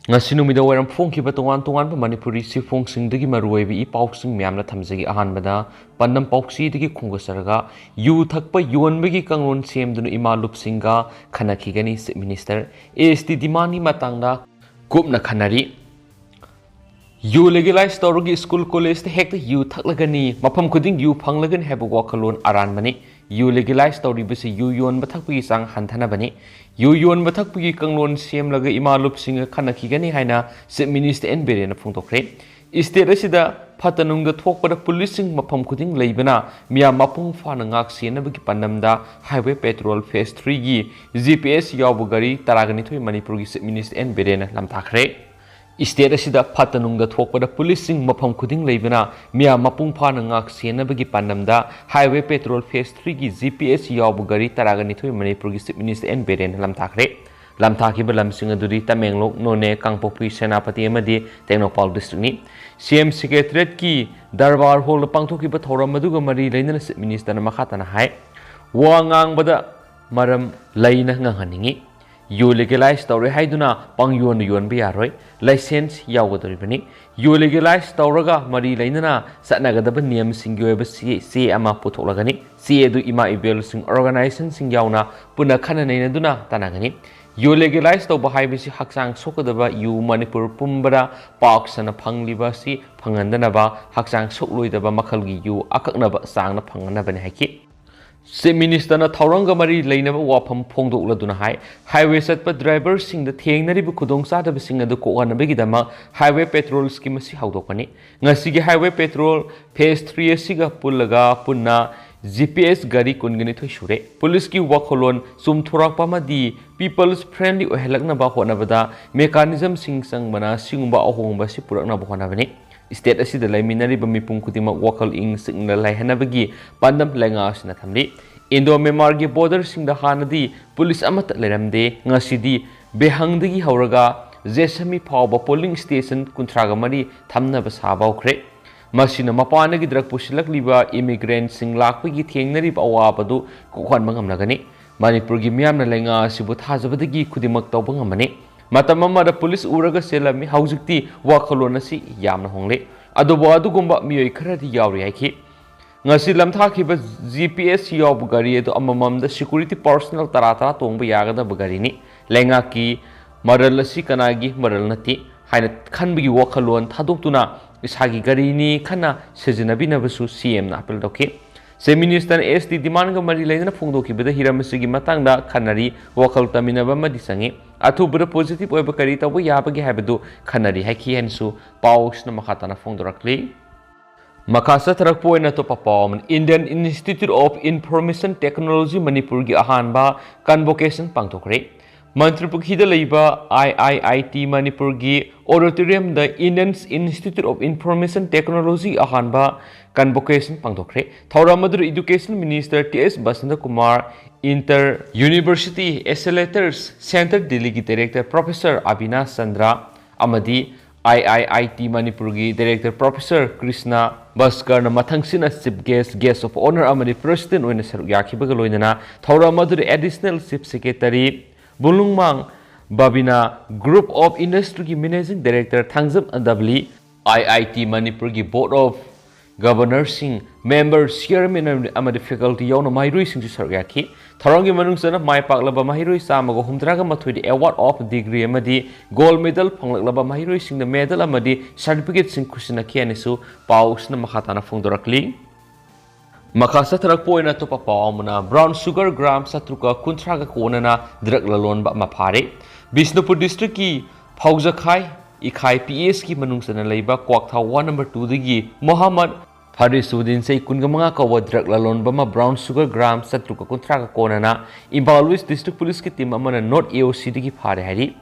ngasi numida wairam phongkiba tongan manipuri si phongsingdagi maruoibi i pausing myamna thamjagi ahanbada pandam pauksi dagi khungasarga yu thakpa yonbagi kanglon semdunu imalupsinga khanakigani minister ast dimani matangda kupna khanari yu legalize tawragi school college te hekta yu thaklagani mafam khuding yu phanglagani heba wakalon aranbani yu legalize tawribasi yu yon bathakpagi sang hanthanabani yu yon bathakpagi kanglon semlaga imalupsinga khanakigani haina chief minister n Biren phungtokre state asida phatanungda thokpada policing mafam khuding leibana miya mapung phana ngak senabagi pandamda highway patrol phase 3 gi GPS yawu gari taragani thoi manipur gi chief minister n Biren lamthakre state asida phatanungda thokpada policing mafam khuding leibana miya mapung phana ngak senabagi pandamda highway patrol phase 3 gi GPS yawu gari taragani thoi manipur gi chief minister n Biren lamthakre lamthaki lamsing aduri Tamenglok none Kangpokpi Senapati amadi Technopal district ni CM secretariat ki darbar hall pangthoki ba thoram maduga mari leina chief minister na makhatana hai wangang bada maram leina nganghaningi yu legalize tawre haiduna pangyon yon bi yaroi license yawadoribani yu legalize tawraga mari leina satnagadaba niyam singyoeba C ama putholaggani C edu ima ibel sing organization sing yauna puna khana neina duna tanagani yu legalize tawba haibisi haksang sokadaba yu Manipur pumbara paksana phangliba si phangandanaba haksang sokloidaba makhalgi yu akaknaba sangna phanganabani haiki chief minister na thauranga mari leinaba wafam phongdokladuna hai highway satpa driver sing da thengnaribu khudongchadaba sing adu koganabagi dama highway patrol scheme si haudokani ngasigi highway patrol phase 3 asiga pullaga punna GPS gari kungani thoi sure police ki wakholon sum thorak pamadi people's friendly ohelakna ba honabada mechanism sing sang bana singba ahongba si purakna ba honabani state asida laiminari ba mipung kutima wakhal ing signal laihanabagi pandam lenga asna thamli Indo Myanmar gi border sing da hanadi police amat leramde ngasidi behangdagi hauraga jesami phawba polling station kunthraga mari thamna ba sabaukre masina mapanagi drug pusilakliba immigrant sing lakpagi thengnari ba awabadu kokhan mangamnagani Manipur gi miyamna lenga sibu thajabadagi khudimak tawba ngamani matam amada police uraga selami haujikti wakhalon asi yamna hongle adubo adugumba miyoi kharadi yawri haiki ngasi lamthakhiba GPS yawu gari edu amamamda security personnel tara tongba yagada bagari ni lenga ki maral asi kanagi maral nati haina khanbigi wakhalon thadoktuna isagi gari ni khana sejinabinabasu CM na apel doke chief minister SD demand ga mari leina phongdoki beda hiramsigi matangda khanari wakhal taminaba madi sangi athubra positive oiba kari tabu yabagi habadu khanari haki hensu paus na makhatana phongdorakli makasa tarakpoina to papom Indian Institute of Information Technology Manipur gi ahanba convocation pangthokre Mantri Pukhida leiba IIIT Manipur gi auditorium the Indian Institute of Information Technology ahanba convocation pangthokre Thauramadu Education Minister TS Basanta Kumar Inter University Accelerators Center Delegate Director Professor Abhinash Chandra amadi IIIT Manipur gi Director Professor Krishna Bhaskar na mathangsina chief guest of honor amadi president oina saruk yakhibaga loinana Thauramadu Additional Chief Secretary Bulungmang Babina Group of Industry ki Managing Director Thangjam Andabli IIT Manipur ki Board of Governors sing members chairman amadi faculty yauna mairui sing sargaki tharangi manungsana mai paklaba mairui samago humdraga mathoi award of degree amadi gold medal phanglaklaba mairui sing the medal amadi certificate sing kusina kianisu pausna makhatana phongdorakli Makasa tarakpoina to papamuna brown sugar gram satruka kuntraga konana drug lalon ba mapare Bisnupur district ki Phaujakhai Ikhai PS ki manungsana leiba Kwaktha 1 number 2 digi Muhammad Farisudin say kungamanga kawa drug lalon bama brown sugar gram satruka kuntraga konana Imphal West district police ki team amana North AOC digi phare hari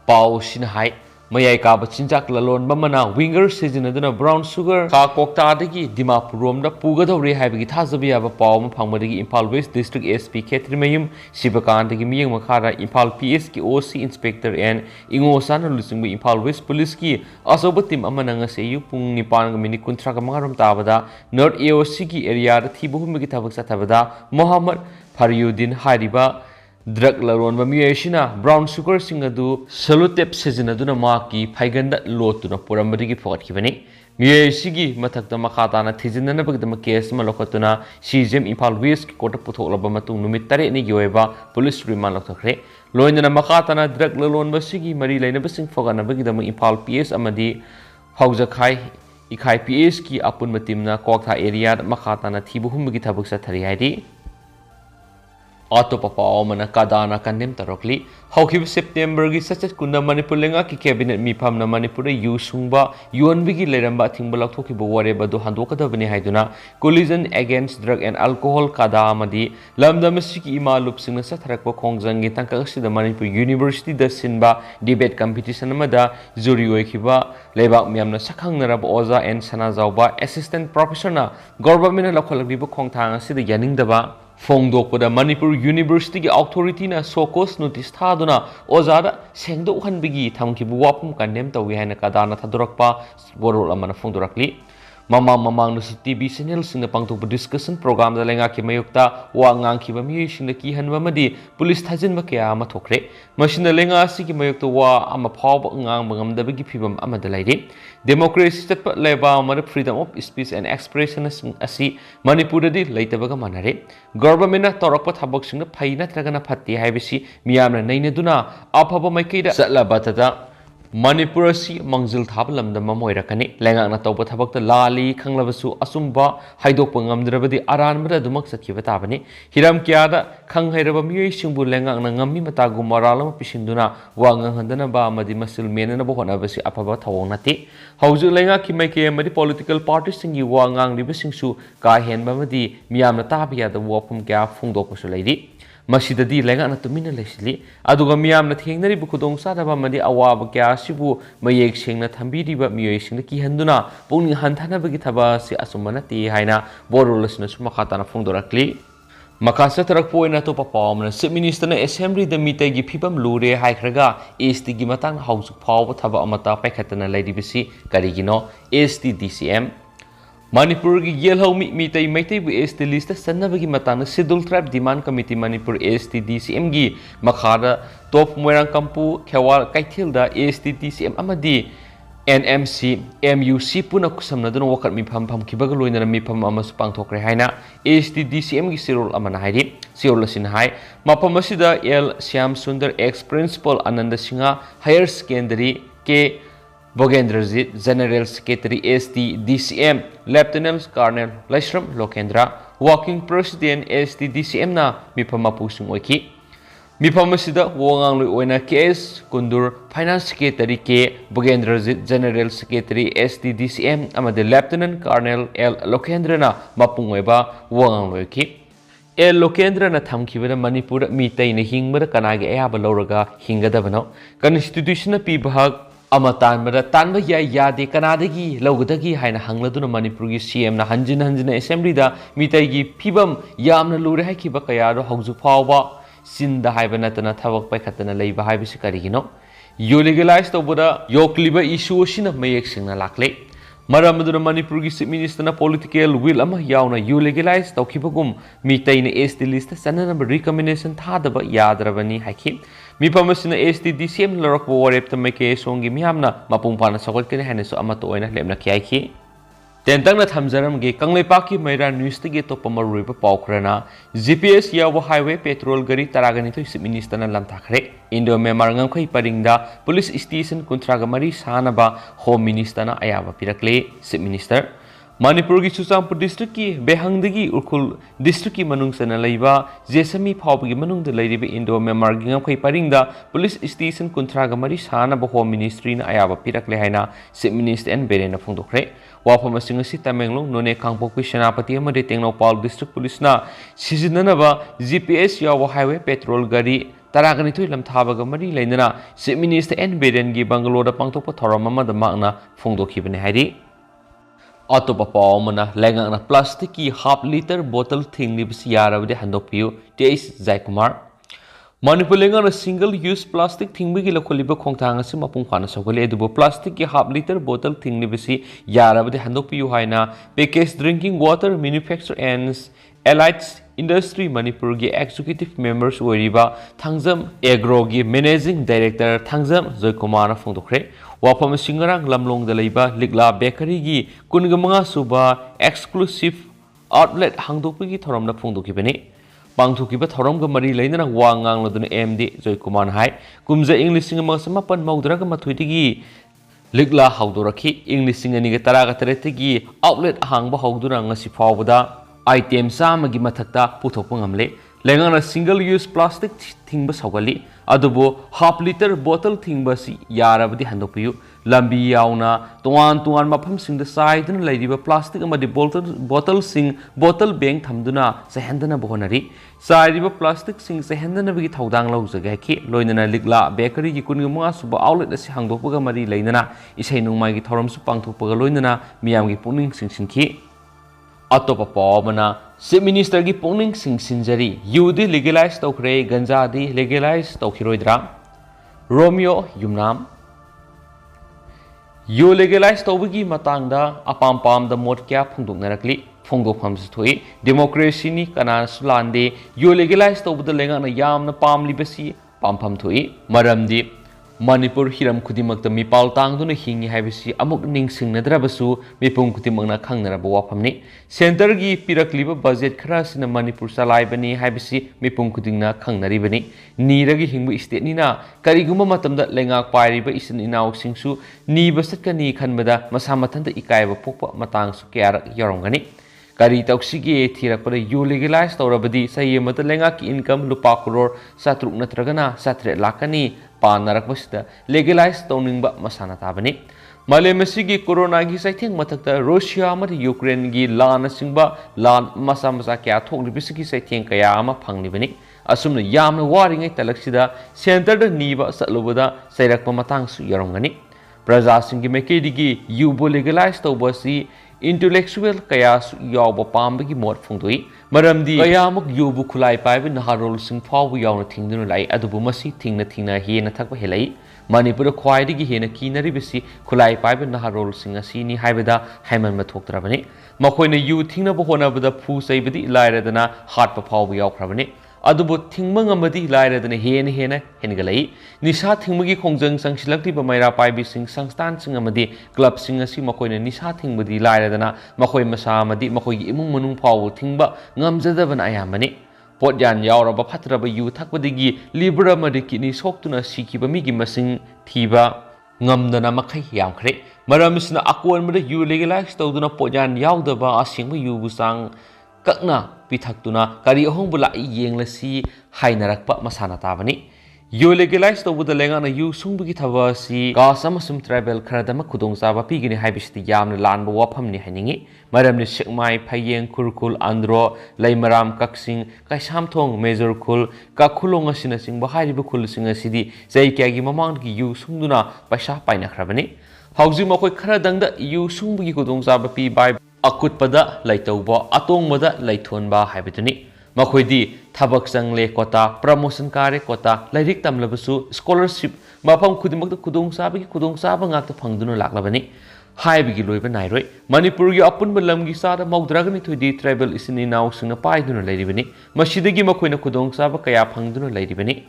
Pau sinhai Mayai ka bachinjak lalon bamana winger sejinaduna brown sugar ka kokta dagi Dimapur romda pugadawre haibagi thajabi aba pawma phangmadagi Imphal West district SP Khetrimayum Sibakan dagi miyeng makhara Imphal PS ki OC inspector and ingosana lusingbu Imphal West police ki asoba team amana ngase yu pung 9 kuntra ka mangarom tabada North AOC ki area da thibuhumgi thabak sathabada Muhammad Faryuddin hariba drug लरोनबा मियोइसिना brown sugar सिंग अदु सलुटेप सिजनदुना माकी फाइगंदा लोतुना पुरमबदिगी फोगटखिबनी मियोइसिगी मथक्ता मखाताना थिजिननबगदम case मा लोखतुना CJM Imphal west court पुथोकलबा मतुंग नुमित 8 नि योएबा पुलिस रिमांड लौथखरे लोइनना मखाताना ड्रग ललोनबसिगी मरी लैनबसिंग फोगनबगदम इम्फाल पीएस अमदी हौजखाई इखाई पीएस की अपुन टीमना कोकथा एरिया मखाताना थिबुहुमगी थबक सथरी हाइदी ऑटो पापाओमना कादाना कंडेम तरोकली हौखिब सेप्टेम्बर की सचत कुंदा मणिपुर लेंगा की कैबिनेट मिफामना मणिपुर यू सुंगबा युअनबिगी लेरंबा थिंगबा लौथोखिब वरेबदो हंदोकदबने हाइदुना coalition against drug and alcohol कादा अमदी लमदमसिकी इमा लुपसिंगना सथरकबा खोंगजंगी तंकासिदा मणिपुर यूनिवर्सिटी द सिनबा डिबेट कंपटीशन अमदा जुरी ओइखिबा लेबाक मियामना सखंगनरब ओजा एन सनाजावबा असिस्टेंट प्रोफेसरना गवर्नमेंट लखलबिबा खोंगथांग असिदा यानिंगदबा फोंदोकपदा मणिपुर यूनिवर्सिटी की अथॉरिटी सोकोस नोटिस थादुना ओजादा सेंदोखनबिगी थमखिबु वापम कंडेम तौगे हाइना कादाना थादोरकपा वरोल अमना फोंदोरकली ममांग टीवी चैनल सिंह पांथोप डिस्कशन प्रोग्राम दा लेंगा की मयुक्ता वा ngang मियोइ सिंह की हनबमदी पुलिस थाजिनबा कया अमा थोखरे मसिना लेंगा की मयुक्ता वा अमा फाव ngang बंगमदबगी फिबम अमदा लाइरे डेमोक्रेसी चटप लेबा अमर freedom of speech and expression असी मणिपुर दी लेतबगा मानरे गवर्नमेंट तौरप थबक सिंह फै नत्रगना फत्ते हाइबसी मियामना नैनदुना अफब मैकेदा चटलबतदा मणिपुर से मंजिल थाब लमदम मोइरकनी लेंगाना तौब थबक लाली खंगलबसु असुंबा हाइदोप ngamद्रबदी अरानबद दुमक सखिबा ताबनी Hiram क्यादा खंग हैरब मियोइ सिंबु लेंगाना ngami matagu moralama pisinduna wa nganghandana ba amadi masil menana bo honabasi afaba thawong nati hauju lenga ki maike amadi political parties singi wa ngangliba singsu ka henba amadi miyamna tabiya da wapum kya phungdokpasu leidi मसीददी लेंगाना तुमिना लेसिली अदुगा मियामना थेंगनरिबु खुदोंग सादाबा मदि अवाब क्या सिबु मयेक सेंगना थंबिरिबा मियोइ सिंगना की हंदुना पुंग हंथानबगी थबा से असुमना ति हाइना बोरोलसना सुमखाताना फोंदोरकली मकासा तरक पोइना तो पापामना chief minister ने असेंबली द मीटे की फिबम लुरे हाइखरगा एसटी की मतंग हाउस फाव थबा अमता पैखतना लेदिबिसी करिगिनो एसटी डीसीएम मणिपुर की येलहौ मीतै मैतैबु एसटी लिस्ट सन्नबगी मतांग schedule tribe demand committee Manipur ST DCM की मखादा टॉप मोइरांग कंपु खेवाल कैथेलदा एसटी डीसीएम अमदी एनएमसी एमयूसी पुना कुसमनदुन वखत मिफम फमखिबगा लोइनना मिफम अमसु पांगथोखरे हाइना एसटी डीसीएम की सिरोल अमना हाइदि सिरोल सिन हाइ मफम असिदा L Shyam Sundar ex principal Anand Singh higher secondary K Bogendrajit general secretary ST DCM lieutenant colonel Laishram Lokendra working president ST DCM ना मिफम मपुसुंग ओइखि मिफम असिदा वोंगांगलुइ ओइना केएस कुंदुर finance secretary K Bogendrajit general secretary ST DCM अमदे लेफ्टिनेंट कर्नल एल लोकेंद्र ना मपुंग ओइबा वोंगांगलुइ ओइखि एल लोकेंद्र ना थमखिबना मणिपुर मीतै ने हिंगबदा कनागे अयाबा लौरगा हिंगदबनो कॉन्स्टिट्यूशन पिभाग तानब यादे कनादगी लौगदगी हाइना हंगलदुना मणिपुर की सीएम ना हंजिन हंजिन असेंबली दा मीतै की फिबम यामना लुरे हाइखिबा कयारो हौजु फावबा सिंदा हाइबा नतना थबक पैखतना लैबा हाइबिसि करिगिनो यो लीगलाइज तौबदा योक्लिबा इशू सिना मयेक सिंगना लाखले मरमदुना मणिपुर की चीफ मिनिस्टर पॉलिटिकल विल अमा यावना यू लीगलाइज तौखिबगुम मीतैने एसटी लिस्ट सननब रिकमेंडेशन थादबा यादरबनी हाइखि मिफम असिना एसटी डीसीएम लरक वरेप तमके सोंगी मियामना मपुंग पाना सगोलकने हानेसो अमतो ओइना लेमना खियाइखि तेंतंगना थमजरमगे कंगलेपाकी मैरा न्यूज तगे तोपम रुइबा पाउखरना जीपीएस याव हाईवे पेट्रोल गरी तरागनिथoi चीफ मिनिस्टर ना लमथाखरे Indo Myanmar ngangkhai paringda police station कुंथ्रागा मरी सानबा होम मिनिस्टर ना अयाबा पिरकले चीफ मिनिस्टर मणिपुर की चुचांपुर डिस्ट्रिक्ट की बेहंगदगी उरखुल डिस्ट्रिक्ट की मनुंगसना लैबा जेसमी फावबगी मनुंगद लैरिबे Indo Myanmar ngangkhai paringda police station कुंथ्रागा मरी सानबा होम मिनिस्ट्री ना अयाबा पिरकले हाइना चीफ मिनिस्टर एन बिरेन ना फोंदोखरे वाफम सिंह असि तमेंगलों नोने कांगपोकि सेनापति अमदे टेंगनौपाल डिस्ट्रिक्ट पुलिस ना सिजिननबा जीपीएस याव हाईवे पेट्रोल गाड़ी तरागनिथoi लमथाबगा मरी लैनना चीफ मिनिस्टर एन बिरेन की बंगलोर पांगथोकपा थौरम अमदा मांगना फोंदोखिबने हाइदि अतोप पावमना लेंगाना प्लास्टिक की हाफ लीटर बोतल थिंगलिबसि यारबदे हंदोपियो तेइस जयकुमार मणिपुर लेंगाना सिंगल यूज प्लास्टिक थिंगबगी लखोलिबा खोंगथांग असि मपुंग फाना सगोले एदुबो प्लास्टिक की हाफ लीटर बोतल थिंगलिबसि यारबदे हंदोपियो हाइना package drinking water manufacture and Elites Industry Manipurgi Executive Members Weriba Thangzam Agrogi Managing Director Thangzam Zoikumara Fongdokre Wapam Singarang Lamlong the Leba Ligla Bakery gi Kungamanga Suba Exclusive Outlet Hangdopigi Thoramna Fongdokibene Pangtukiba Thoramga Mari Lena Wangang Lodun MD Zoikuman Hai Kumza English Singamapan Maudraga Matwitigi Ligla Haudoraki English Singaniga Taraga Teretigi Outlet Hangba Hauduranga Sifawada Item Samagi Matakta Putopungamle Langana single use plastic Tingbas Hawali Adobo half liter bottle Tingbasi Yarabadi Handopu Lambi Yauna Tuan Mapam sing the side and lady plastic and the bottle sing bottle bank Tamduna Sahandana Bohonari Side plastic sing Sahandana Vigi Taudang Lozagaki Loinana Ligla Bakery Kunuma Suba outlet as Handopuga Mari Lainana Isainu Magi Toram Supang to Pagaloinana Miyami Pukning Singsinki Atopa Pomana, State Minister gi Pukning Singsinjari, Yudi legalized Tokre, Ganjadi legalized Tokiroidra, Romeo Yumnam, You legalized Tobigi Matanga, Apam the Motka Pungdungakli, Fungo Pams Tui, Democracy ni Kana Sulande, You legalized over the Langana Yam the Palm Libasi, Pampam Tui, Maramdi. Manipur Hiram Kudimak the Mipal Tang Duna Hingi Habisi Amuk Ning Sing Nadrabasu, Mipung Kutimana Kangnara Wapamni, Center gi Pirakliba budget Kras in a Manipur Salibani Habisi, Mipung Kudina Kangnaribani, Niragi Hingu State Nina, Kariguma Matam that Lenga Pariba is in Inau Singsu, Ni Basakani Kanmada, Masamatanta Ikaiba Popa Matang Sukiara Yorongani. Kari Tauxigi Tirakpada you legalized or Abadi, Sayamata Lengaki income, Lupakuror, Satruk Natragana, Satre Lakani, Panarakvasta, legalized stoning but Masana Tabani. Malemasigi Koronagi, I think Matata, Russia, Ukraine gi Lana Singba, Lan Masamasaka, Tok Bisiki, I think Kayama, Panglibani. Assume the Yam warring at Talaxida, Center the Niba, Satlubada, Sayrakpa Matangs Yorongani. Praza Singi Mekidigi, you legalized oversea. Intellectual Kayas Yauba Pambagi Mort Fungui, Maramdi Ayamuk Yubu Kulai Pipe Naharol Sing Paw Yauna Ting Lai Adubumasi Ting Natina Hena Takwa Helai, Manipur Quaidi Hena Kina Ribisi, Kulai Pipe Naharol Sing Asini Hybida, Haman Matok Travani, Makoina you Tina Bohona with the Poo Sabidi Lyra than a heart for Paw Yau Pravani. Adubo Tingmangamadi Lyra than a Hena Hengalai, Nisha Tingmagi Kongjang Chingsilakli Bamaira Pibe Sing Sangstan Singamadi, Club Singasi Makoina Nisha Tingmadi Lyra than a Makoi Masamadi, Makoi Imunum Paw Tingba, Ngamzadavan Ayamani, Port Yan Yauraba Patraba you Takwadigi, Libra Madikini Soktuna Siki Bamigi Masing Tiba, Ngamdana Makai Yamkre, Maramisna Akwan Mada you legalized Toduna Port Yan Yaudaba Asing you Busang. Kakna Pitaktuna, Kari Hongbula Ying Lasi, Hainarakpa Masana Tabani. You legalized over the Langana you Sumbugitavasi, Gasamasum travel Karadama Kudong Sava Pigini Habisti Yam Land Wapamni Haningi, Madame Shikmai, Payeng Kurkul Andro, Laimaram Kaksing, Kaishamtong, Major Kul, Kakulonga Sinasing, Bahari Bukul Singer City, Zaikagi Mamangi you Sunduna, Basha Paina Kravani. Hauzimako Karadanga you Sumbugi Kudong Sava Pi by Akutpada Laitoba, Atongmada Laitonba Habitani. Makwedi, Tabak Sangle Kota, Promotion Kare Kota, Lyric Tamlabasu, Scholarship, Mapam Kudimak Kudong Sabang at the Pangduno Laklabani. High Bigiloiba Nairoi, Manipuri upon Balamgi Sada, Mogdragani to the tribal is in now Sing a Paiduna Ladybani, Mashidagi Makwina Kudong Saba Kaya Pangduno Ladybani.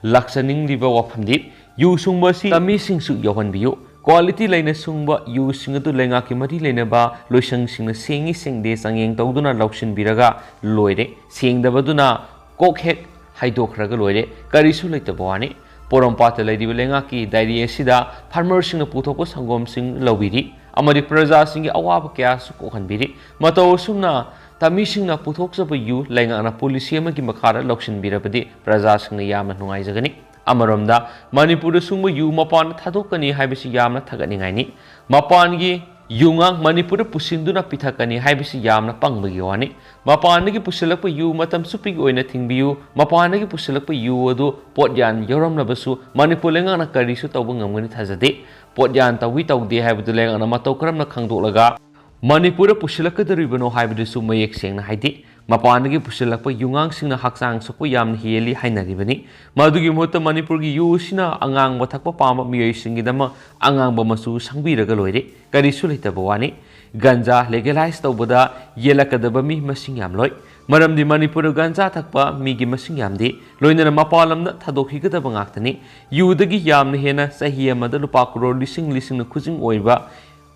Laksaning Liba Wapamdip, you Sumbasi, a missing suit Yohan Bio. Quality Lena Sumba, you sing to Lengaki Mari Lenaba, Lushang sing a singy sing de sanging Toduna Lokshin Biraga, Loide, seeing the Baduna, Cockhead, Hydokraga Loide, Karisu like the Boani, Porompata Lady Lengaki, Diary Sida, Farmer sing a Putoko Sangom sing Lobiri, Amadi Praza sing Awabaka Sukohan Biri, Mato Sumna, Tamishing a Putoks of you, Lengana Polisiama Gimakara, Lokshin Birabadi, Praza sing the Yaman Noizagani. Amaramda, Manipur Sumu you Mapan Tadokani Habisi Yamna Taganingani, Mapangi, Yungang Manipur Pusinduna Pitakani Habisi Yamna Pangbagiwani, Mapanagi Pusilapa you Matam Supig or anything be Mapanagi Pusilapa you do Potjan Yoram Nabasu, Manipulanga Karisu Tabungamani Tazade, Potjan Tawita de have the Lang and Matokram Kangdolaga, Manipur Pusilaka the Ribano Habisu Mayek Sing Haiti. Mapanagi Pusilapa Yungang Sing Haksang Sopo Yam Heli Hainaribani, Madugi Mota Manipurgi Yusina, Angang Watapa Pama Miyoi Singidama, Angang Bamasu Sangbira Galoide, Karisulita Bawani, Ganja legalized Oboda, Yelakadabami Masing Yamloy, मरमदी मणिपुर गांजा थकपा मीगी मसिंग यामदी लोइनना मपालमदा थादोखिगदबा ngaktani युदगी यामने हेना सही अमदा लुपा crore लिसिंग लिसिंग खुजिंग ओइबा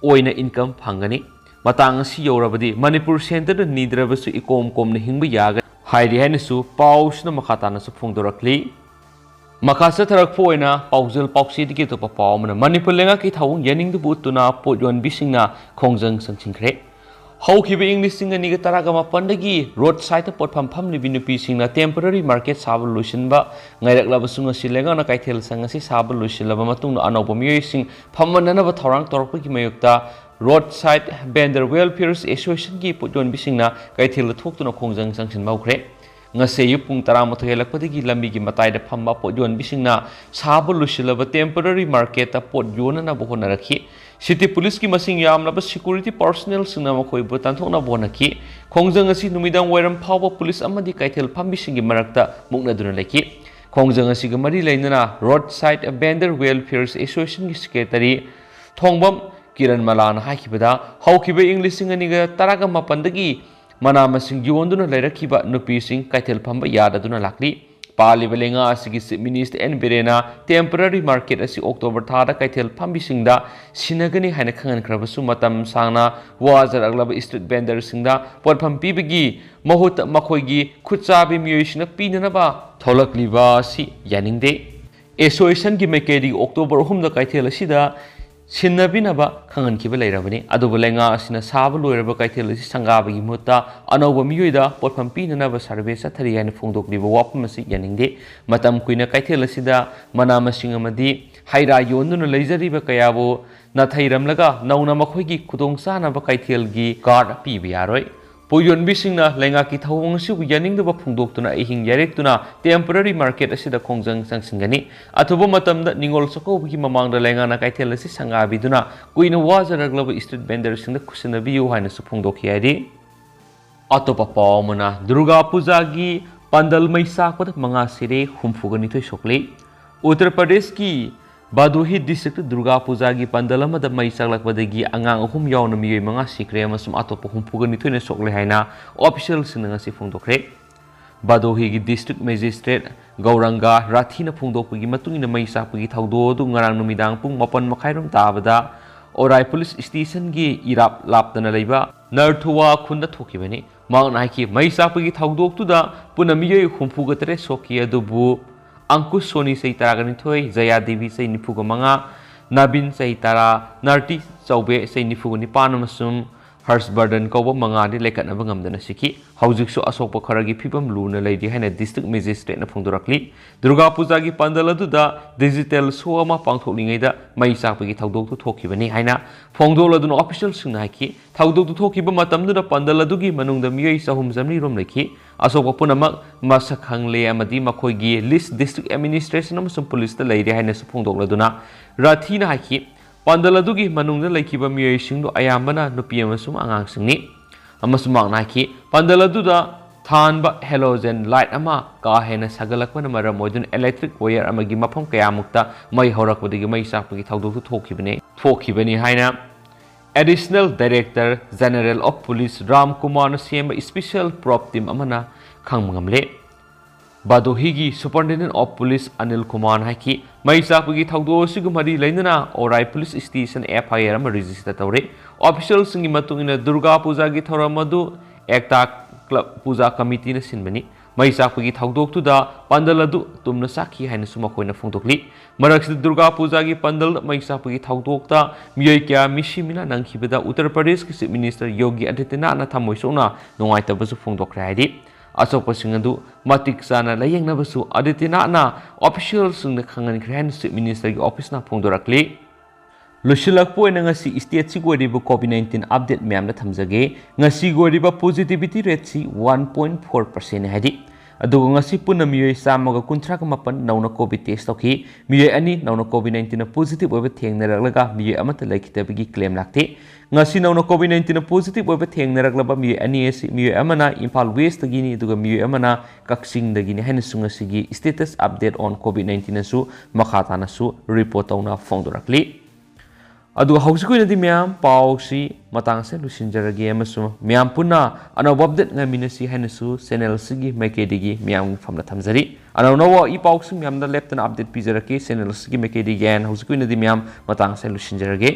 ओइना income फंगनी Matang असि यौरबदी Manipur centre नीद्रबसु Ecom कोमने हिंगबा यागा हाइरि हैनसु पाउसना मखातानसु फोंदोरखली मखासा थरकफो ओइना पाउजल पाउसीदगी तो पाउमना मणिपुर लेंगा की थाउंग यानिंग बुतुना पोजोन बिसिंगना खोंजंग संचिंखरे हौखिबे इंग्लिशिंग अनिगा तरागा मापनदगी रोड साइड पोटफम फमलिबि नुपीसिंगना टेम्पररी मार्केट साब लुसिनबा ngairaklabasung asi lengana kaithel sangasi साब लुसिलबा मतुंग अनौब मियोइसिंग फमननबा थौरांग तोरकपगी मयुक्ता road side vendor welfares association की पोजोन बिसिंगना काइथेल थोक्तुना खोंजंग Sachin माउखरे ngase yu pung 11 helakpadagi lambi gi mataida phamba pojon bisingna sabu lusilaba temporary market ta pot yona na bohona rakhi city police ki masing yamna ba security personnel singna ma khoi bu tanthona bonaki khongjang asi numidang wairam phawba police amadi kaithel phambi singi marakta mukna duna leki khongjang asi ga mari leinana roadside vendor welfare association ki secretary thongbam kiran malan haikibada haukibe english singani ga taraga mapandagi mana masing yonduna lairakhiba nupising kaithel phamba yadaduna lakli paliba lenga asigi minister and Birena temporary market asi October thada kaithel phambisingda sinagani haina khangan khrabasu matam sangna wajar aglaba street vendor singda porpham pibigi mahut makhoigi khutchabi miyoisina pinanaba tholakliba si yaningde association gi mekedi October 3 da kaithel asida सिन्नबिनबा खंगन किबा लेरबनी अदुबा लेंगा असिना साब लोइरबा काइथेल असि संगाबगी मुता अनौबा मियोइदा पोटफम पिननबा सर्वे सथरि हाइन फोंदोकलिबा वापम असि यानिंगदे मतम कुइना काइथेल असिदा मना मसिंग अमदी हाइरा योन्दुना लेजरिबा कयाबो नथैरमलगा नौना मखोइगी खुदोंग सानबा काइथेलगी card पिबा यारोय पोयन बिसिंगना लेंगा की थौंग सिबु यानिंगदबा फोंदोक्तुना एहिंग यारेक्तुना टेम्पररी मार्केट असिदा खोंजंग संसिंगनी अथुबा मतमदा निंगोल सकोबगी ममांगदा लेंगाना काइथेल असि संगाबिदुना कुइना वाजरगलबा स्ट्रीट वेंडर सिंगदा खुसिनबियु हाइनसु फोंदोखि हाइदि अतोपा पावमना दुर्गा पूजा की पंदल मैसाकपद मंगा सिरे हुमफुगनि थोय सोकले उत्तर प्रदेश की बादोही डिस्ट्रिक्ट दुर्गा पूजा की पंदल मई चाकलपदगी आंगांग अहुम यावना मियोइ मंगा सिक्रे अमसुम अतोप हुमफुगनि थोयना सोकले हाइना ऑफिशियल सिनंगसि फोंदोखरे बादोही की डिस्ट्रिक्ट मजिस्ट्रेट गौरंगा राथीना फोंदोकपगी मतुंगिना मई चाकपगी थौदोदु ngarang नुमिदांग पुंग 4 मखाइरोम ताबदा ओराई पुलिस स्टेशन की इराप लापतना लेबा नरथुवा खुंदा थोखिबनि मांगना हाइकि मई चाकपगी थौदोक्तुदा पुना मियोइ हुमफुगतरे सोकि अदुबु अंकुश सोनी सही तरागनी थोय जया देवी सही निफुगो मंगा नबीन सही तरा नर्टी चौबे सही निफुगो निपान मसुम हर्षवर्धन कौब मंगादी लेखनब ngamdana सिकी हौजिकसु असोक खरगी फिबम लूना लेदि हाइना डिस्ट्रिक्ट मजिस्ट्रेट ना फोंदोरकली दुर्गा पूजा की पंदल अदुदा डिजिटल शो अमा पांगथोकलिङैदा मई चाकपगी थौदोकतु थोखिबनि हाइना फोंदोलदुना ऑफिशियल सिंना हाइकि थौदोकतु थोखिबा मतमदुदा पंदल अदुगी मनुंगदा मियोइ सहुम जमनी रोम लेखि असोक पुनमक मसखंगले अमदी मखोइगी लिस्ट डिस्ट्रिक्ट एडमिनिस्ट्रेशन अमसुम पुलिस ता लेदि हाइना सु फोंदोकलदुना राथीना हाइकि पंदल अदुगी मनुंगदा लेखिबा मियोइसिंगदो अयामबना नुपि अमसुम आंगांगसिंगनि अमसुम मांगनाखि पंदल अदुदा थानबा हेलोजन लाइट अमा का हेना सगलकपना मरम ओइदुन इलेक्ट्रिक वायर अमगी मफम कयामुक्ता मई हौरकपदगी मई चाकपगी थौदोकतु थोखिबनि हाइना additional director general of police Ram Kumar सेम स्पेशल प्रोप टीम अमना खंगमले बादोही की superintendent of police Anil Kumar हाइकि मई चाकपगी थौदोसिगु मरी लेनना ओराई पुलिस स्टेशन एफआईआर अमा रजिस्टर तौरे ऑफिशियल सिंगी मतुंगिना दुर्गा पूजा की थौरम अदु एकता क्लब पूजा कमिटी न सिनबनी मई चाकपगी थौदोक्तुदा पंदल अदु तुमना साखी हाइना सुमखोइना फोंदोकली मरक्सिद दुर्गा पूजा की पंदल मई चाकपगी थौदोक्ता मियोइ क्या मिसिमिना नंखिबदा उत्तर प्रदेश की चीफ मिनिस्टर योगी आदित्यनाथ थमोइसोना नुंगाइतबसु फोंदोखरे हाइदि असोपसिंग अदु मतिक चाना लायेंगनबसु आदित्यनाथना ऑफिशियल सिंग खंगनख्रे हाइना चीफ मिनिस्टर की ऑफिस ना फोंदोरकली लुशिलकपोइना ngasi state si goiribu covid-19 update मैमना थमजगे ngasi goiriba positivity rate si 1.4% हाइदि अदुगो ngasi पुना मियोइ सामगा कुंथ्रा का मपन नौना कोविड टेस्ट तौखि मियोइ अनि नौना covid-19 ना पॉजिटिव ओइबा थेंगनरगलगा मियोइ अमत लैखितबगी क्लेम लाक्ते ngasi नौना covid-19 ना पॉजिटिव ओइबा थेंगनरगलबा मियोइ अनि एसि मियोइ अमना इम्फाल वेस्ट तगिनी अदुगा मियोइ अमना कक्सिंग दगिनी हाइना सुंगसिगी स्टेटस अपडेट ऑन covid-19 सु मखाताना सु रिपोर्ट तौना फोंदोरकली ꯑꯗꯨꯒ ꯍꯧꯖꯤꯛ ꯑꯣꯏꯅꯗꯤ ꯃꯌꯥꯝ ꯄꯥꯎꯁꯤ ꯃꯇꯥꯡꯁꯦ ꯂꯣꯏꯁꯤꯟꯖꯔꯒꯦ ꯑꯃꯁꯨꯡ ꯃꯌꯥꯝ ꯄꯨꯟꯅ ꯑꯅꯧꯕ ꯑꯞꯗꯦꯠ ꯉꯥꯏꯃꯤꯟꯅꯁꯤ ꯍꯥꯏꯅꯁꯨ ꯆꯦꯅꯦꯜꯁꯤꯒꯤ ꯃꯥꯏꯀꯩꯗꯒꯤ ꯃꯌꯥꯝꯒꯤ ꯐꯝꯅ ꯊꯝꯖꯔꯤ ꯑꯅꯧ ꯏ ꯄꯥꯎꯁꯤꯡ ꯃꯌꯥꯝꯗ ꯂꯦꯞꯇꯅ ꯑꯞꯗꯦꯠ ꯄꯤꯖꯔꯛꯀꯦ ꯆꯦꯅꯦꯜꯁꯤꯒꯤ ꯃꯥꯏꯀꯩꯗꯒꯤ ꯍꯧꯖꯤꯛ ꯑꯣꯏꯅꯗꯤ ꯃꯌꯥꯝ ꯃꯇꯥꯡꯁꯦ ꯂꯣꯏꯁꯤꯟꯖꯔꯒꯦ